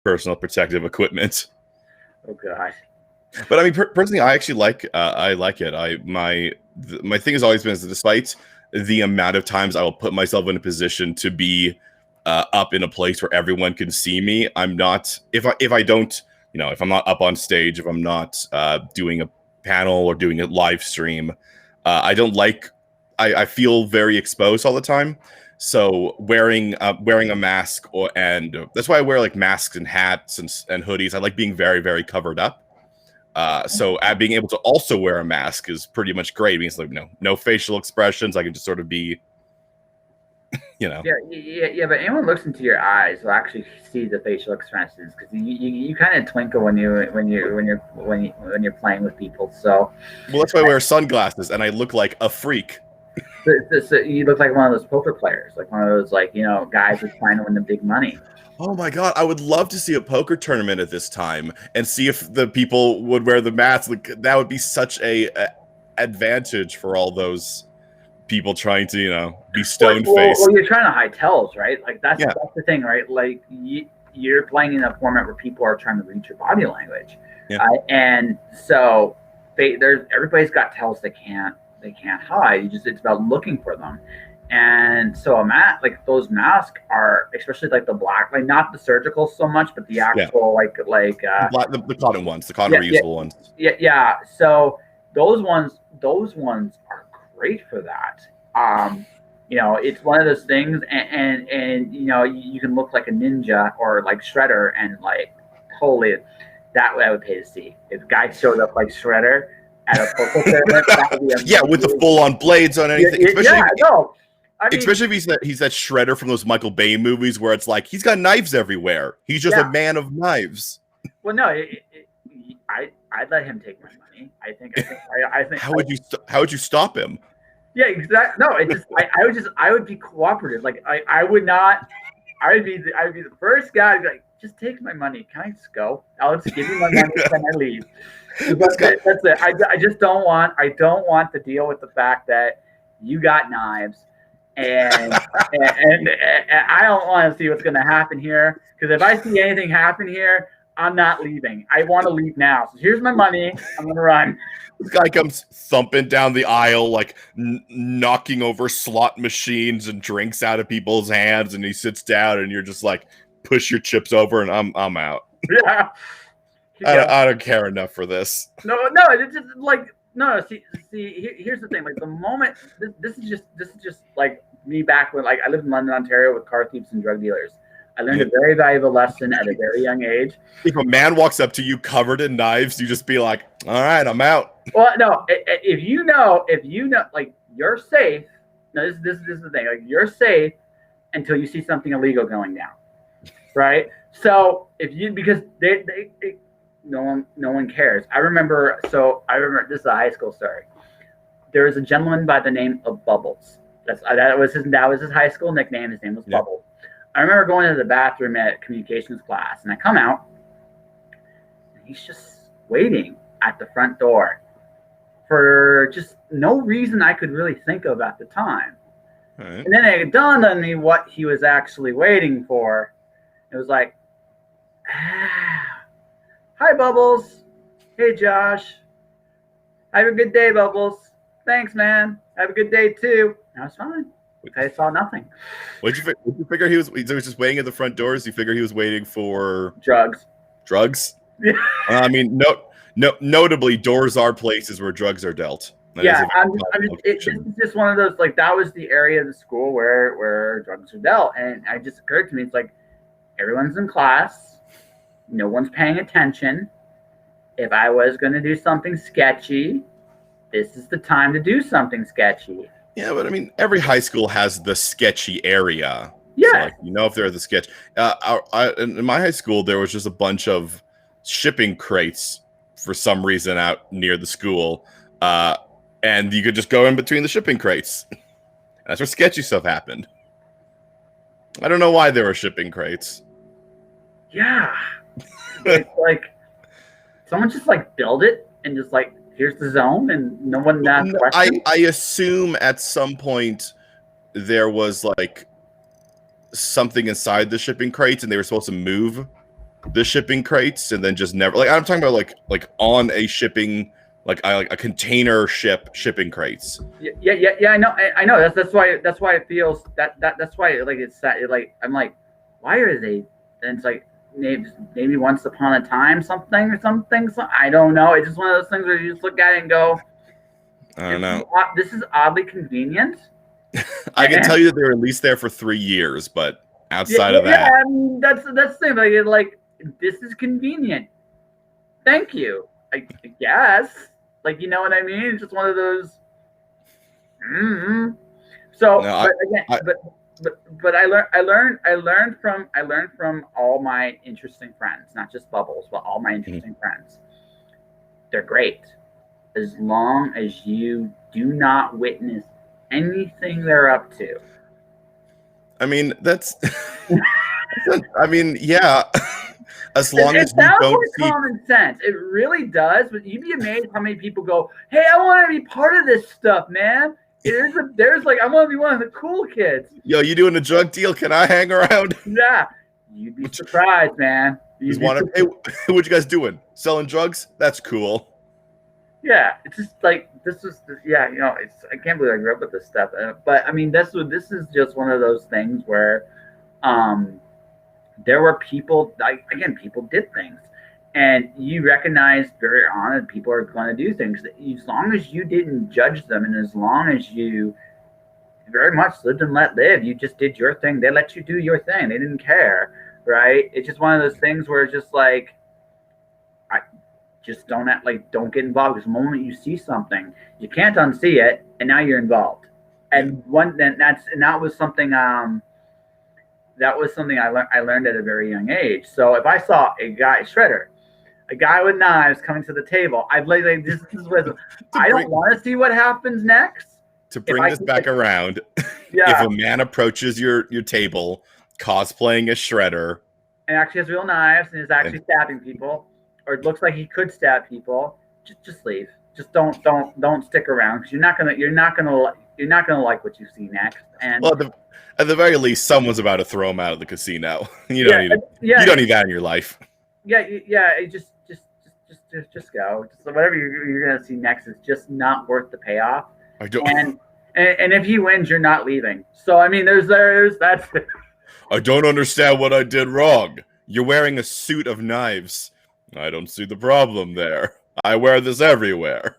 personal protective equipment. Oh god. But I mean, personally, I actually like it. My thing has always been is that despite the amount of times I will put myself in a position to be up in a place where everyone can see me, I'm not if I don't, if I'm not up on stage, if I'm not doing a panel or doing a live stream, I don't like. I feel very exposed all the time. So wearing a mask and that's why I wear like masks and hats and hoodies. I like being very, very covered up. So being able to also wear a mask is pretty much great. It means like no facial expressions. I can just sort of be, Yeah, but anyone looks into your eyes will actually see the facial expressions because you kind of twinkle when you're playing with people. So, well, that's why I wear sunglasses and I look like a freak. So you look like one of those poker players, like one of those guys who's trying to win the big money. Oh my god, I would love to see a poker tournament at this time and see if the people would wear the masks. Like, that would be such a advantage for all those people trying to, be stone-faced. Well, you're trying to high tells, right? Like that's the thing, right? Like you're playing in a format where people are trying to read your body language, and so everybody's got tells they can't hide. It's about looking for them. And so those masks are, especially like the black, like not the surgical so much, but the actual the cotton ones, the cotton reusable ones. Yeah. So those ones are great for that. It's one of those things, and you can look like a ninja or like Shredder, and like holy, that I would pay to see. If a guy showed up like Shredder at a poker tournament, that would be amazing. With the full-on blades on anything. Especially if he's that Shredder from those Michael Bay movies where it's like he's got knives everywhere. He's just a man of knives. Well, no, I'd let him take my money. I think. How would you stop him? Yeah, exactly. No, I would be cooperative. Like I would not. I would be the first guy to be like, just take my money. Can I just go? I'll just give you my money and I leave. That's it. I just don't want. I don't want to deal with the fact that you got knives. And I don't want to see what's going to happen here, because if I see anything happen here, I'm not leaving. I want to leave now. So here's my money. I'm going to run. This guy comes thumping down the aisle, like knocking over slot machines and drinks out of people's hands, and he sits down, and you're just like, push your chips over, and I'm out. Yeah. I don't care enough for this. No, it's just like. No, see. Here's the thing. Like the moment, this is just like me back when I lived in London, Ontario, with car thieves and drug dealers. I learned a very valuable lesson at a very young age. If a man walks up to you covered in knives, you just be like, "All right, I'm out." Well, no. If you know, like you're safe. No, this is the thing. Like you're safe until you see something illegal going down, right? So because they no one cares. I remember this is a high school story. There was a gentleman by the name of Bubbles. That was his high school nickname. His name was Bubbles. I remember going to the bathroom at communications class, and I come out, and he's just waiting at the front door for just no reason I could really think of at the time. Right. And then it dawned on me what he was actually waiting for. It was like, hi, Bubbles. Hey, Josh. Have a good day, Bubbles. Thanks, man. Have a good day, too. And I was fine. I saw nothing. Did you figure he was just waiting at the front doors? You figure he was waiting for drugs? Yeah. I mean, notably, doors are places where drugs are dealt. It's just one of those, like, that was the area of the school where drugs are dealt. And it just occurred to me, it's like, everyone's in class. No one's paying attention. If I was going to do something sketchy, this is the time to do something sketchy. Yeah, but I mean, every high school has the sketchy area. Yeah. So, if they're the sketch. In my high school, there was just a bunch of shipping crates for some reason out near the school. And you could just go in between the shipping crates. That's where sketchy stuff happened. I don't know why there were shipping crates. Yeah. like someone just build it and just here's the zone and no one I assume at some point there was something inside the shipping crates and they were supposed to move the shipping crates and then just never like I'm talking about like on a shipping like a container shipping crates. Yeah. I know. That's why it feels that's why like it's sad. Like I'm like, why are they? And it's like maybe once upon a time something or something. So I don't know. It's just one of those things where you just look at it and go, I don't know. This is oddly convenient. I can tell you that they were at least there for 3 years, but outside of that, I mean, that's the thing. Like this is convenient. Thank you. I guess. Like, you know what I mean? It's just one of those. Mm-hmm. So, no, but I learned from all my interesting friends, not just Bubbles, but all my interesting friends. They're great as long as you do not witness anything they're up to. I mean, that's. I mean, yeah. As long as you don't see common sense, it really does. But you'd be amazed how many people go, "Hey, I want to be part of this stuff, man." There's like I want to be one of the cool kids. Yo, you doing a drug deal? Can I hang around? Yeah, you'd be surprised, man. Hey, what you guys doing? Selling drugs? That's cool. Yeah, it's just like this is yeah, you know, it's I can't believe I grew up with this stuff. But I mean, this is just one of those things where, there were people like again, people did things, and you recognize very on people are going to do things. As long as you didn't judge them, and as long as you very much lived and let live, you just did your thing. They let you do your thing. They didn't care, right? It's just one of those things where it's just like, I just don't don't get involved. Because the moment you see something, you can't unsee it, and now you're involved. And that was something. That was something I learned at a very young age. So if I saw a guy with knives coming to the table, I'd like this is what I don't want to see what happens next. To bring this back around, yeah. If a man approaches your table cosplaying a shredder and actually has real knives and is actually stabbing people, or it looks like he could stab people, just leave. Just don't stick around because you're not gonna like what you see next. And well, at the very least, someone's about to throw him out of the casino. You don't need that in your life. Yeah. Just go. Just whatever you're gonna see next is just not worth the payoff. I don't. And if he wins, you're not leaving. So I mean, there's that's. I don't understand what I did wrong. You're wearing a suit of knives. I don't see the problem there. I wear this everywhere.